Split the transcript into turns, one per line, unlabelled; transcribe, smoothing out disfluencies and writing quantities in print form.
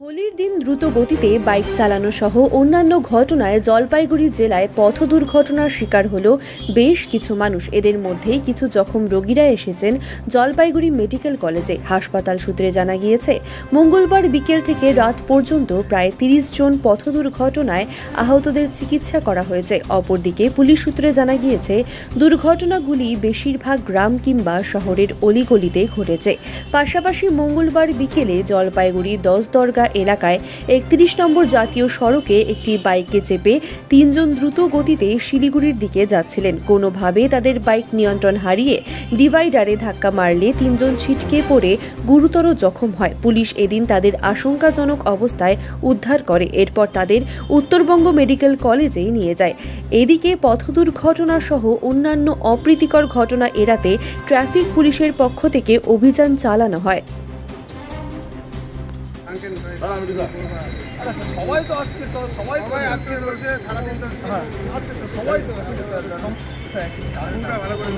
হোলির দিন দ্রুত গতিতে বাইক চালানো সহ অন্যান্য ঘটনায় জলপাইগুড়ি জেলায় পথ দুর্ঘটনার শিকার হল বেশ কিছু মানুষ। এদের মধ্যেই কিছু জখম রোগীরা এসেছেন জলপাইগুড়ি মেডিকেল কলেজে। হাসপাতাল সূত্রে জানা গিয়েছে, মঙ্গলবার বিকেল থেকে রাত পর্যন্ত প্রায় ৩০ জন পথ দুর্ঘটনায় আহতদের চিকিৎসা করা হয়েছে। অপরদিকে পুলিশ সূত্রে জানা গিয়েছে, দুর্ঘটনাগুলি বেশিরভাগ গ্রাম কিংবা শহরের অলিগলিতে ঘটেছে। পাশাপাশি মঙ্গলবার বিকেলে জলপাইগুড়ি 10 দরগা এলাকায় 31 নম্বর জাতীয় সড়কে একটি বাইকে চেপে 3 জন দ্রুত গতিতে শিলিগুড়ির দিকে যাচ্ছিলেন। কোনোভাবে তাদের বাইক নিয়ন্ত্রণ হারিয়ে ডিভাইডারে ধাক্কা মারলে 3 জন ছিটকে পড়ে গুরুতর জখম হয়। পুলিশ এদিন তাদের আশঙ্কাজনক অবস্থায় উদ্ধার করে, এরপর তাদের উত্তরবঙ্গ মেডিকেল কলেজে নিয়ে যায়। এদিকে পথ দুর্ঘটনা সহ অন্যান্য অপ্রীতিকর ঘটনা এড়াতে ট্রাফিক পুলিশের পক্ষ থেকে অভিযান চালানো হয়।
সবাই তো আজকে বলছে সারাদিন তো সবাই তো ভালো করে